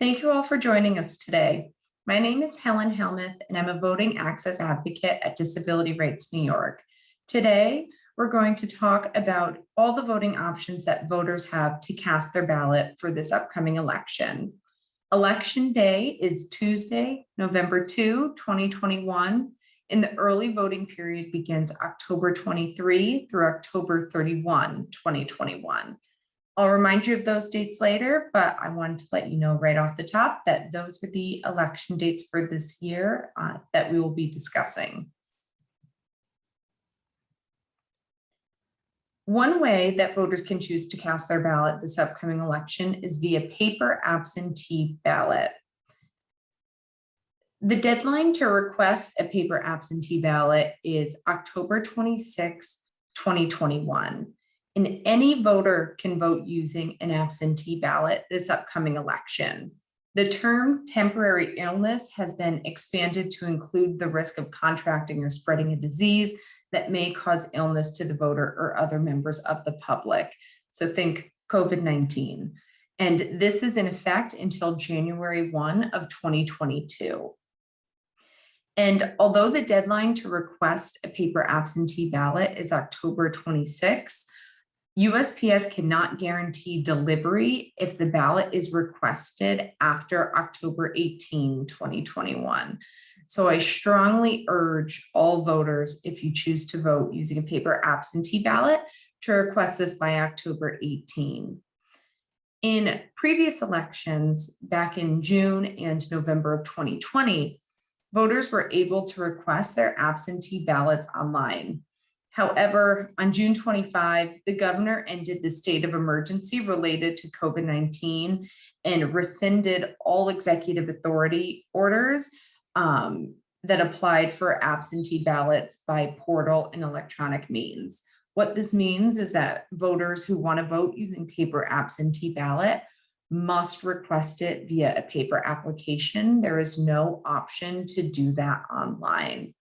Thank you all for joining us today. My name is Helen Helmuth, and I'm a voting access advocate at Disability Rights New York. Today, we're going to talk about all the voting options that voters have to cast their ballot for this upcoming election. Election day is Tuesday, November 2, 2021, and the early voting period begins October 23 through October 31, 2021. I'll remind you of those dates later, but I wanted to let you know right off the top that those are the election dates for this year that we will be discussing. One way that voters can choose to cast their ballot this upcoming election is via paper absentee ballot. The deadline to request a paper absentee ballot is October 26, 2021. And any voter can vote using an absentee ballot this upcoming election. The term temporary illness has been expanded to include the risk of contracting or spreading a disease that may cause illness to the voter or other members of the public. So think COVID-19. And this is in effect until January 1 of 2022. And although the deadline to request a paper absentee ballot is October 26, USPS cannot guarantee delivery if the ballot is requested after October 18, 2021. So I strongly urge all voters, if you choose to vote using a paper absentee ballot, to request this by October 18. In previous elections, back in June and November of 2020, voters were able to request their absentee ballots online. However, on June 25, the governor ended the state of emergency related to COVID-19 and rescinded all executive authority orders that applied for absentee ballots by portal and electronic means. What this means is that voters who want to vote using paper absentee ballot must request it via a paper application. There is no option to do that online.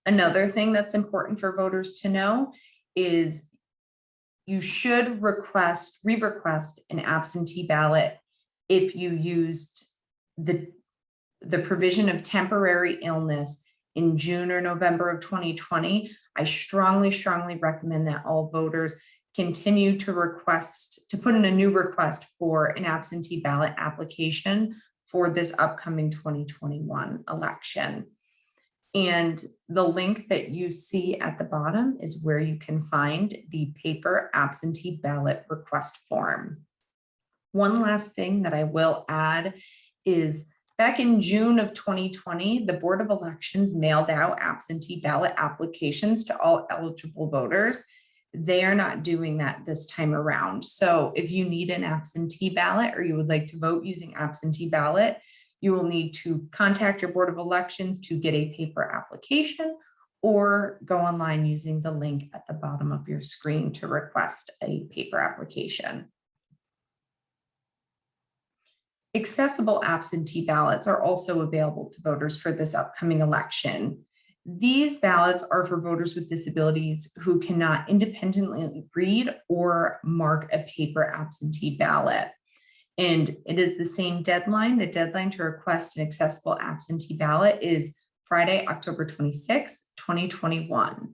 Another thing that's important for voters to know is you should re-request an absentee ballot if you used the provision of temporary illness in June or November of 2020. I strongly recommend that all voters continue to put in a new request for an absentee ballot application for this upcoming 2021 election. And the link that you see at the bottom is where you can find the paper absentee ballot request form. One last thing that I will add is back in June of 2020, the Board of Elections mailed out absentee ballot applications to all eligible voters. They are not doing that this time around. So if you need an absentee ballot or you would like to vote using absentee ballot, you will need to contact your Board of Elections to get a paper application or go online using the link at the bottom of your screen to request a paper application. Accessible absentee ballots are also available to voters for this upcoming election. These ballots are for voters with disabilities who cannot independently read or mark a paper absentee ballot. And it is the same deadline. The deadline to request an accessible absentee ballot is Friday, October 26, 2021.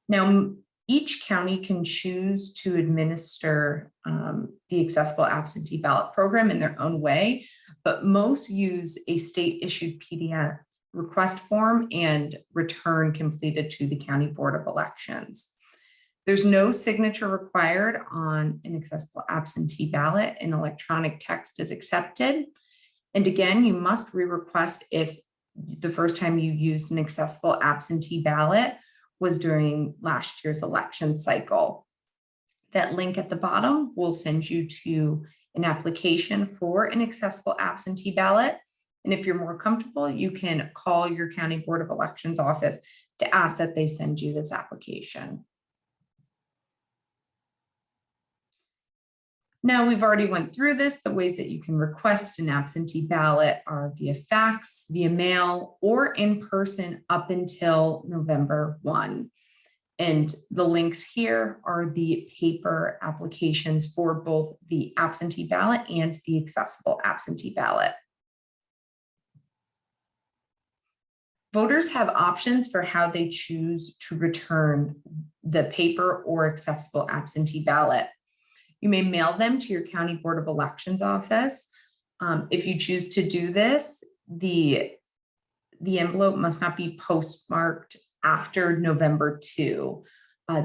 Now, each county can choose to administer the accessible absentee ballot program in their own way, but most use a state-issued PDF request form and return completed to the County Board of Elections. There's no signature required on an accessible absentee ballot. An electronic text is accepted. And again, you must re-request if the first time you used an accessible absentee ballot was during last year's election cycle. That link at the bottom will send you to an application for an accessible absentee ballot. And if you're more comfortable, you can call your County Board of Elections office to ask that they send you this application. Now, we've already went through this. The ways that you can request an absentee ballot are via fax, via mail, or in person up until November 1. And the links here are the paper applications for both the absentee ballot and the accessible absentee ballot. Voters have options for how they choose to return the paper or accessible absentee ballot. You may mail them to your County Board of Elections office. If you choose to do this, the envelope must not be postmarked after November 2.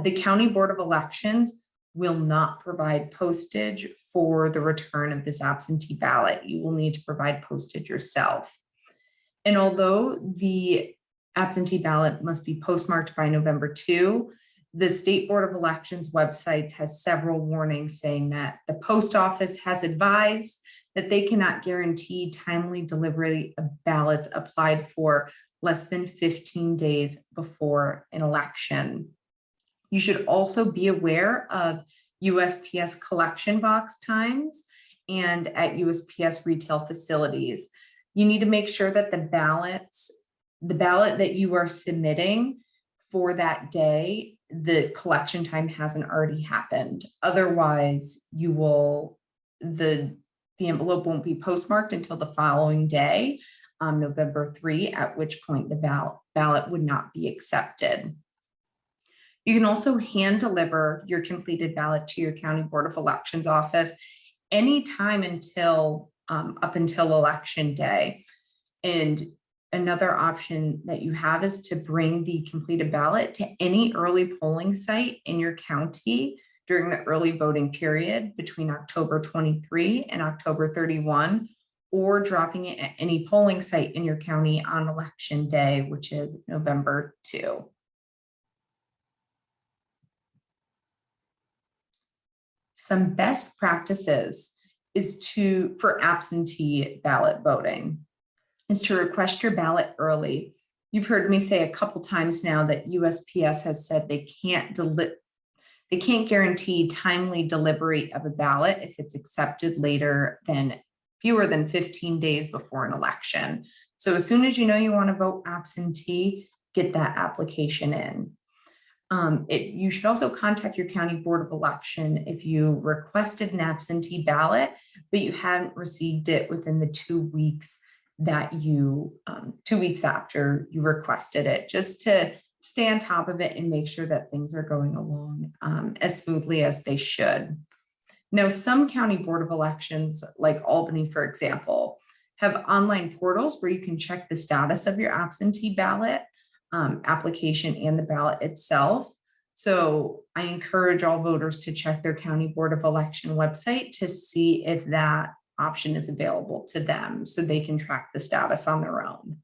The County Board of Elections will not provide postage for the return of this absentee ballot. You will need to provide postage yourself. And although the absentee ballot must be postmarked by November 2, the State Board of Elections websites has several warnings saying that the post office has advised that they cannot guarantee timely delivery of ballots applied for less than 15 days before an election. You should also be aware of USPS collection box times and at USPS retail facilities. You need to make sure that the ballot that you are submitting for that day, the collection time hasn't already happened. Otherwise, the envelope won't be postmarked until the following day, November 3, at which point the ballot would not be accepted. You can also hand deliver your completed ballot to your County Board of Elections office anytime up until election day. And another option that you have is to bring the completed ballot to any early polling site in your county during the early voting period between October 23 and October 31, or dropping it at any polling site in your county on election day, which is November 2. Some best practices for absentee ballot voting is to request your ballot early. You've heard me say a couple times now that USPS has said they can't guarantee timely delivery of a ballot if it's accepted fewer than 15 days before an election. So as soon as you know you want to vote absentee, get that application in. You should also contact your County Board of Election if you requested an absentee ballot, but you haven't received it within the 2 weeks that 2 weeks after you requested it, just to stay on top of it and make sure that things are going along as smoothly as they should. Now, some County Board of Elections, like Albany, for example, have online portals where you can check the status of your absentee ballot application and the ballot itself. So I encourage all voters to check their County Board of Election website to see if that option is available to them so they can track the status on their own.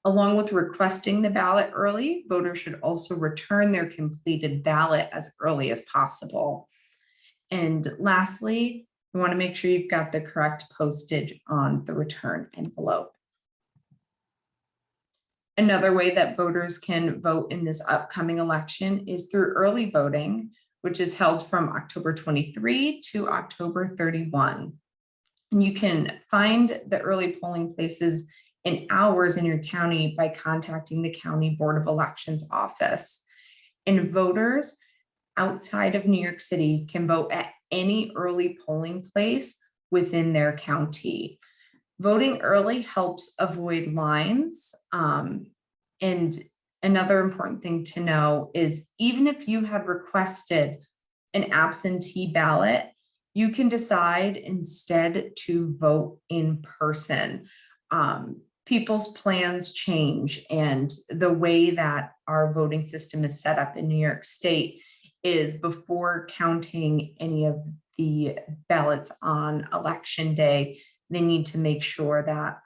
Along with requesting the ballot early, voters should also return their completed ballot as early as possible. And lastly, you want to make sure you've got the correct postage on the return envelope. Another way that voters can vote in this upcoming election is through early voting, which is held from October 23 to October 31. And you can find the early polling places in hours in your county by contacting the County Board of Elections office. And voters outside of New York City can vote at any early polling place within their county. Voting early helps avoid lines. And another important thing to know is even if you have requested an absentee ballot, you can decide instead to vote in person. People's plans change, and the way that our voting system is set up in New York State is before counting any of the ballots on election day, they need to make sure that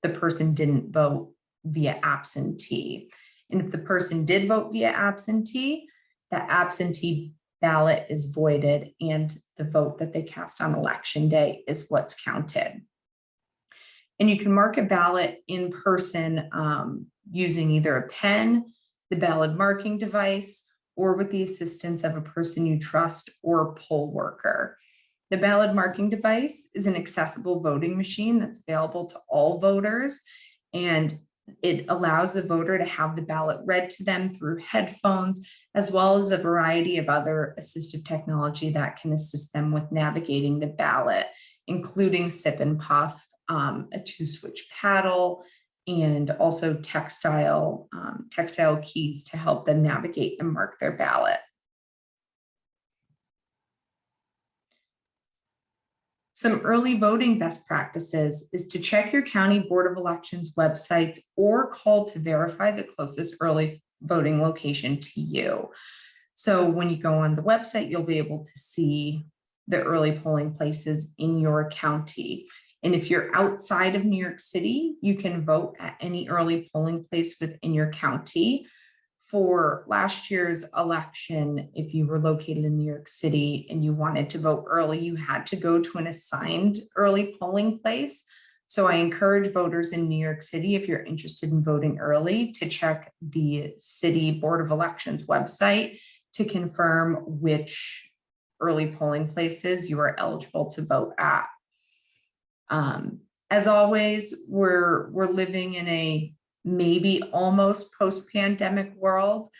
the person didn't vote via absentee. And if the person did vote via absentee, that absentee ballot is voided and the vote that they cast on election day is what's counted. And you can mark a ballot in person using either a pen, the ballot marking device, or with the assistance of a person you trust or a poll worker. The ballot marking device is an accessible voting machine that's available to all voters, and It allows the voter to have the ballot read to them through headphones, as well as a variety of other assistive technology that can assist them with navigating the ballot, including sip and puff, a 2-switch paddle, and also textile keys to help them navigate and mark their ballot. Some early voting best practices is to check your county board of elections websites or call to verify the closest early voting location to you. So when you go on the website, you'll be able to see the early polling places in your county. And if you're outside of New York City, you can vote at any early polling place within your county. For last year's election, if you were located in New York City and you wanted to vote early, you had to go to an assigned early polling place. So I encourage voters in New York City, if you're interested in voting early, to check the City Board of Elections website to confirm which early polling places you are eligible to vote at. As always, we're living in a maybe almost post-pandemic world,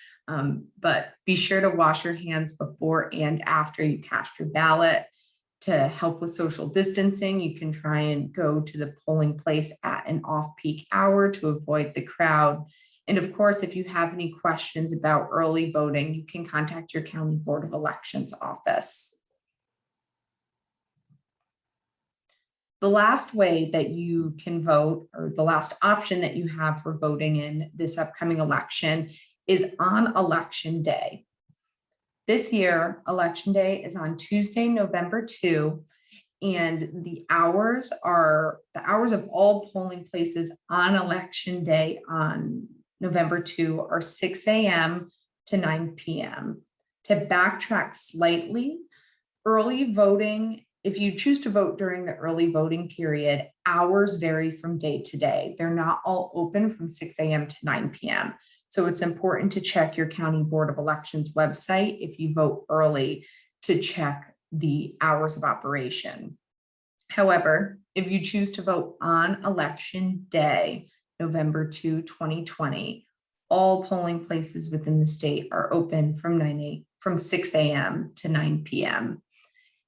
but be sure to wash your hands before and after you cast your ballot. To help with social distancing, you can try and go to the polling place at an off-peak hour to avoid the crowd. And of course, if you have any questions about early voting, you can contact your county board of elections office. The last way that you can vote, or the last option that you have for voting in this upcoming election, is on election day. This year, election day is on Tuesday, November 2, and the hours of all polling places on election day on November 2 are 6 a.m. to 9 p.m. To backtrack slightly, early voting, if you choose to vote during the early voting period, hours vary from day to day. They're not all open from 6 a.m. to 9 p.m. So it's important to check your county board of elections website if you vote early to check the hours of operation. However, if you choose to vote on election day, November 2, 2020, all polling places within the state are open from 6 a.m. to 9 p.m.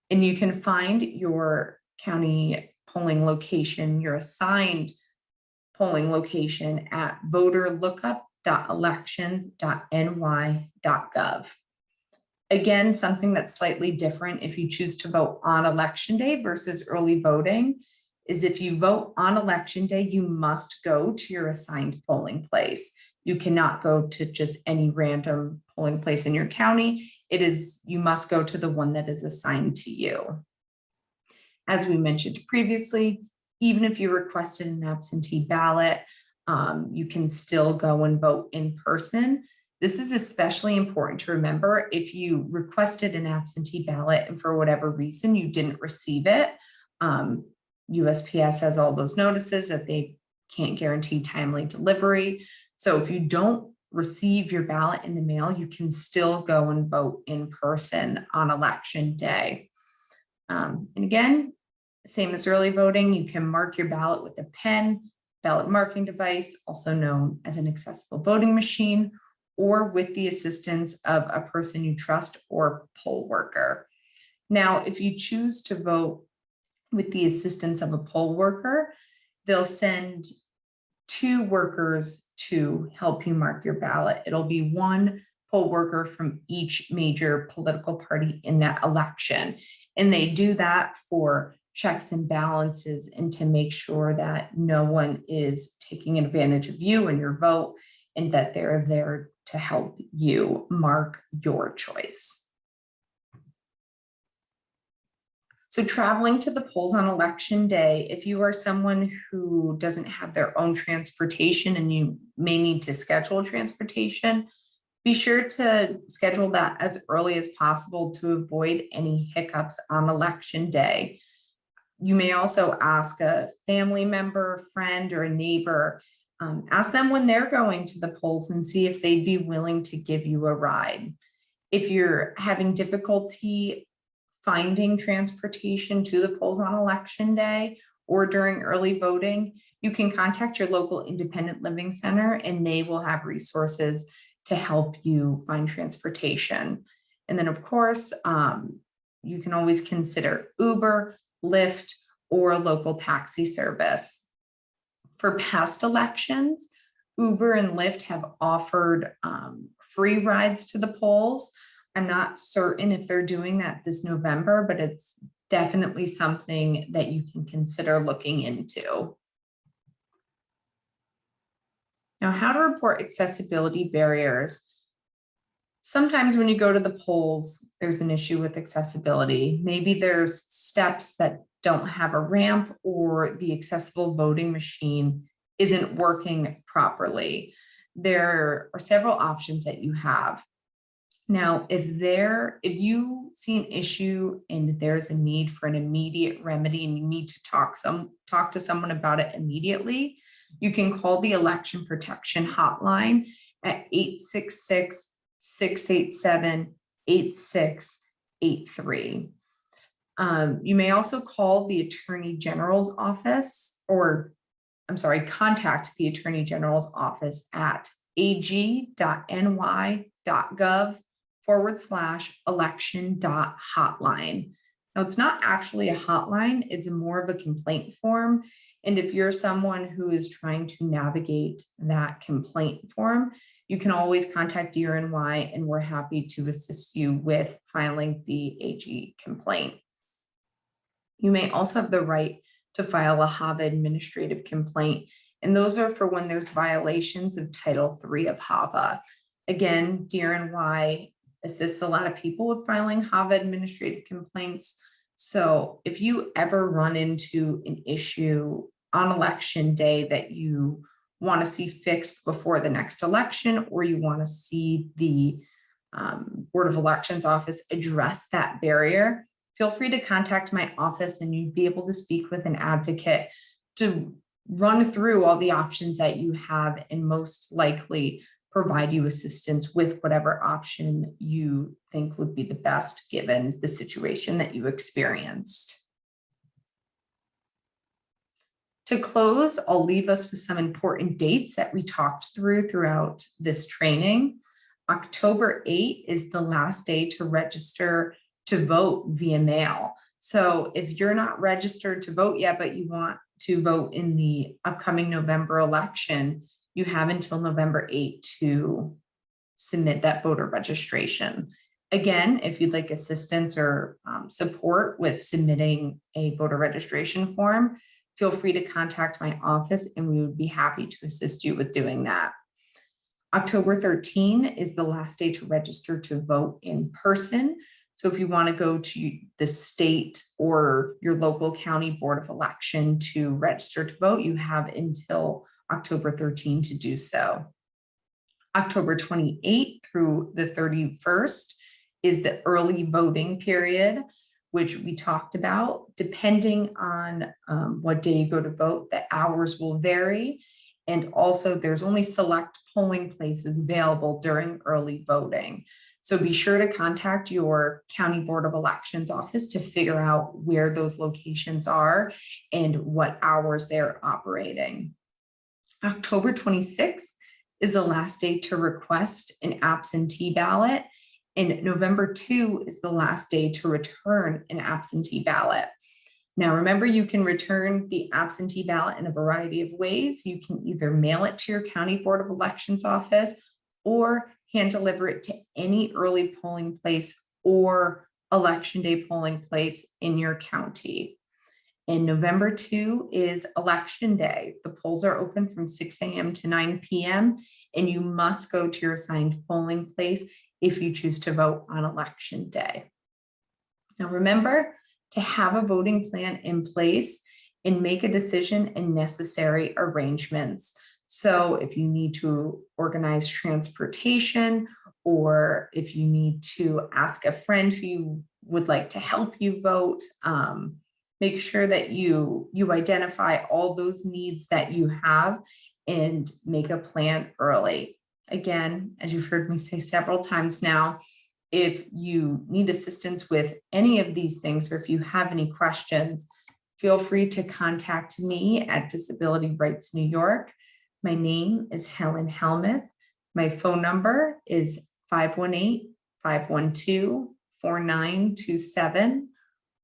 And you can find your county polling location, your assigned polling location at voterlookup.elections.ny.gov. Again, something that's slightly different if you choose to vote on election day versus early voting is if you vote on election day, you must go to your assigned polling place. You cannot go to just any random polling place in your county. You must go to the one that is assigned to you. As we mentioned previously, even if you requested an absentee ballot, you can still go and vote in person. This is especially important to remember if you requested an absentee ballot and for whatever reason you didn't receive it. USPS has all those notices that they can't guarantee timely delivery. So if you don't receive your ballot in the mail, you can still go and vote in person on election day. And again, same as early voting, you can mark your ballot with a pen, ballot marking device, also known as an accessible voting machine, or with the assistance of a person you trust or poll worker. Now, if you choose to vote with the assistance of a poll worker, they'll send 2 workers to help you mark your ballot. It'll be 1 poll worker from each major political party in that election. And they do that for checks and balances and to make sure that no one is taking advantage of you and your vote, and that they're there to help you mark your choice. So traveling to the polls on election day, if you are someone who doesn't have their own transportation and you may need to schedule transportation, be sure to schedule that as early as possible to avoid any hiccups on election day. You may also ask a family member, friend, or a neighbor, ask them when they're going to the polls and see if they'd be willing to give you a ride. If you're having difficulty finding transportation to the polls on election day, or during early voting, you can contact your local independent living center and they will have resources to help you find transportation. And then of course, you can always consider Uber, Lyft, or local taxi service. For past elections, Uber and Lyft have offered free rides to the polls. I'm not certain if they're doing that this November, but it's definitely something that you can consider looking into. Now, how to report accessibility barriers. Sometimes when you go to the polls, there's an issue with accessibility. Maybe there's steps that don't have a ramp or the accessible voting machine isn't working properly. There are several options that you have. Now, if you see an issue and there's a need for an immediate remedy and you need to talk to someone about it immediately, you can call the Election Protection Hotline at 866-687-8683. You may also call the Attorney General's office, or contact the Attorney General's office at ag.ny.gov/election.hotline. Now, it's not actually a hotline, it's more of a complaint form. And if you're someone who is trying to navigate that complaint form, you can always contact DRNY and we're happy to assist you with filing the AG complaint. You may also have the right to file a HAVA administrative complaint, and those are for when there's violations of Title III of HAVA. Again, DRNY assists a lot of people with filing HAVA administrative complaints. So if you ever run into an issue on election day that you want to see fixed before the next election, or you want to see the Board of Elections office address that barrier, feel free to contact my office and you'd be able to speak with an advocate to run through all the options that you have and most likely provide you assistance with whatever option you think would be the best given the situation that you experienced. To close, I'll leave us with some important dates that we talked throughout this training. October 8 is the last day to register to vote via mail. So if you're not registered to vote yet, but you want to vote in the upcoming November election, you have until November 8 to submit that voter registration. Again, if you'd like assistance or support with submitting a voter registration form, feel free to contact my office and we would be happy to assist you with doing that. October 13 is the last day to register to vote in person. So if you want to go to the state or your local county board of election to register to vote, you have until October 13 to do so. October 28 through the 31st is the early voting period, which we talked about. Depending on what day you go to vote, the hours will vary. And also there's only select polling places available during early voting. So be sure to contact your county board of elections office to figure out where those locations are and what hours they're operating. October 26th is the last day to request an absentee ballot, and November 2 is the last day to return an absentee ballot. Now, remember, you can return the absentee ballot in a variety of ways. You can either mail it to your county board of elections office or hand deliver it to any early polling place or election day polling place in your county. And November 2 is election day. The polls are open from 6 a.m. to 9 p.m. and you must go to your assigned polling place if you choose to vote on election day. Now remember to have a voting plan in place and make a decision and necessary arrangements. So if you need to organize transportation, or if you need to ask a friend who would like to help you vote, make sure that you identify all those needs that you have and make a plan early. Again, as you've heard me say several times now, if you need assistance with any of these things, or if you have any questions, feel free to contact me at Disability Rights New York. My name is Helen Helmuth. My phone number is 518-512-4927.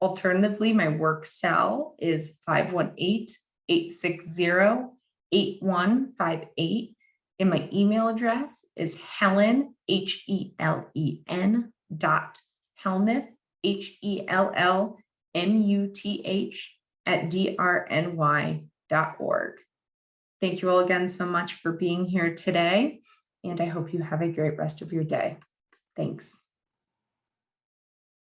Alternatively, my work cell is 518-860-8158. And my email address is Helen, HELEN .Helmuth, HELLMUTH @drny.org. Thank you all again so much for being here today, and I hope you have a great rest of your day. Thanks.